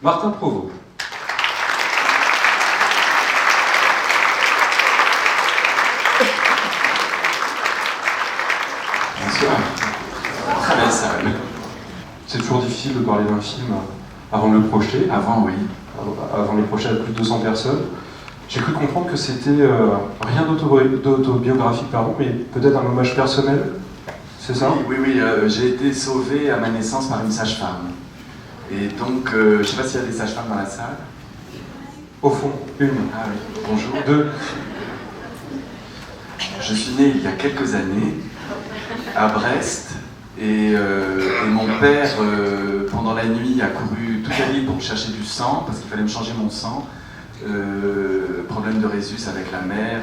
Martin Provost. Bonsoir. Très belle salle. C'est toujours difficile de parler d'un film avant de le projeter. Avant, oui. Avant de le projeter à plus de 200 personnes. J'ai cru comprendre que c'était rien d'autobiographique, pardon, mais peut-être un hommage personnel. C'est ça? Oui, j'ai été sauvé à ma naissance par une sage-femme. Et donc, je ne sais pas s'il y a des sages-femmes dans la salle. Au fond, une. Ah oui, bonjour. Deux. Je suis né il y a quelques années à Brest et mon père, pendant la nuit, a couru toute la nuit pour me chercher du sang parce qu'il fallait me changer mon sang. Problème de résus avec la mère,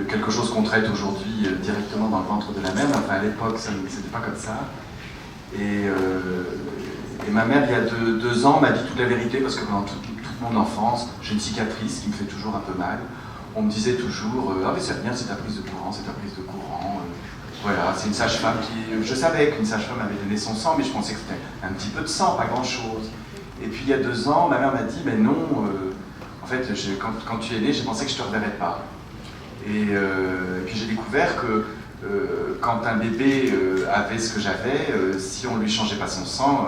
quelque chose qu'on traite aujourd'hui directement dans le ventre de la mère, mais enfin à l'époque c'était pas comme ça. Et ma mère, il y a deux ans, m'a dit toute la vérité parce que pendant toute mon enfance, j'ai une cicatrice qui me fait toujours un peu mal. On me disait toujours ah mais c'est rien, c'est ta prise de courant, c'est ta prise de courant. Voilà, c'est une sage-femme qui. Je savais qu'une sage-femme avait donné son sang, mais je pensais que c'était un petit peu de sang, pas grand-chose. Et puis il y a 2 ans, ma mère m'a dit mais non. En fait, quand tu es né, j'ai pensé que je ne te reverrais pas. Et puis j'ai découvert que quand un bébé avait ce que j'avais, si on ne lui changeait pas son sang,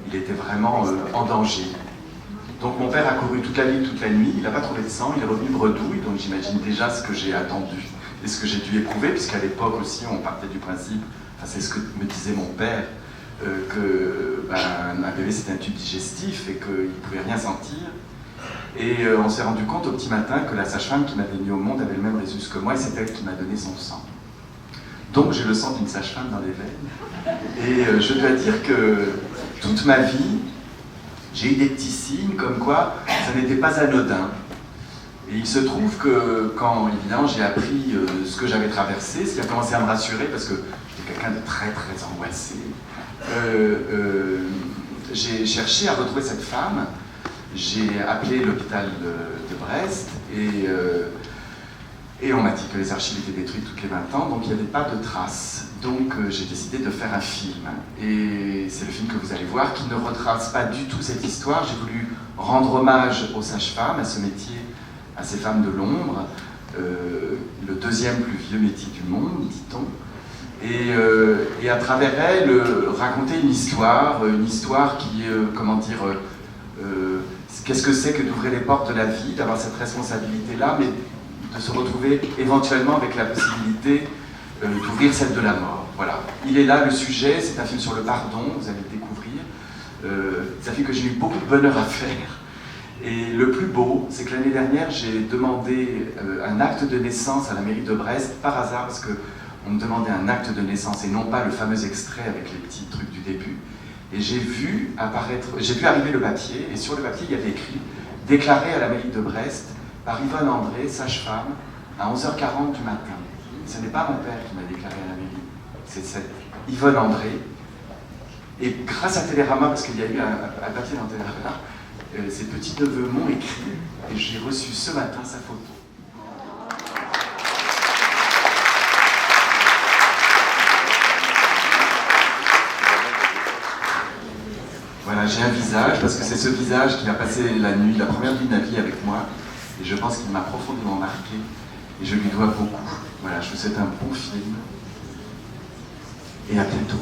il était vraiment en danger. Donc mon père a couru toute la nuit, il n'a pas trouvé de sang, il est revenu bredouille, donc j'imagine déjà ce que j'ai attendu et ce que j'ai dû éprouver, puisqu'à l'époque aussi on partait du principe, enfin c'est ce que me disait mon père, un bébé c'était un tube digestif et qu'il ne pouvait rien sentir. Et on s'est rendu compte au petit matin que la sage-femme qui m'avait mis au monde avait le même résus que moi et c'est elle qui m'a donné son sang. Donc j'ai le sang d'une sage-femme dans les veines. Et je dois dire que toute ma vie, j'ai eu des petits signes comme quoi ça n'était pas anodin. Et il se trouve que quand évidemment j'ai appris ce que j'avais traversé, ce qui a commencé à me rassurer parce que j'étais quelqu'un de très très angoissé, j'ai cherché à retrouver cette femme. J'ai appelé l'hôpital de Brest et on m'a dit que les archives étaient détruites toutes les 20 ans, donc il n'y avait pas de traces. Donc j'ai décidé de faire un film. Et c'est le film que vous allez voir qui ne retrace pas du tout cette histoire. J'ai voulu rendre hommage aux sages-femmes, à ce métier, à ces femmes de l'ombre, le deuxième plus vieux métier du monde, dit-on. Et à travers elle, raconter une histoire qui, comment dire, qu'est-ce que c'est que d'ouvrir les portes de la vie, d'avoir cette responsabilité-là, mais de se retrouver éventuellement avec la possibilité d'ouvrir celle de la mort. Voilà. Il est là le sujet, c'est un film sur le pardon, vous allez le découvrir. C'est un film que j'ai eu beaucoup de bonheur à faire. Et le plus beau, c'est que l'année dernière, j'ai demandé un acte de naissance à la mairie de Brest, par hasard, parce qu'on me demandait un acte de naissance et non pas le fameux extrait avec les petits trucs du début. Et j'ai vu arriver le papier, et sur le papier, il y avait écrit « Déclaré à la mairie de Brest par Yvonne André, sage-femme, à 11h40 du matin ». Ce n'est pas mon père qui m'a déclaré à la mairie, c'est cette Yvonne André. Et grâce à Télérama, parce qu'il y a eu un papier dans Télérama, ses petits-neveux m'ont écrit, et j'ai reçu ce matin sa photo. Voilà, j'ai un visage, parce que c'est ce visage qui a passé la première nuit de ma vie avec moi, et je pense qu'il m'a profondément marqué, et je lui dois beaucoup. Voilà, je vous souhaite un bon film, et à bientôt.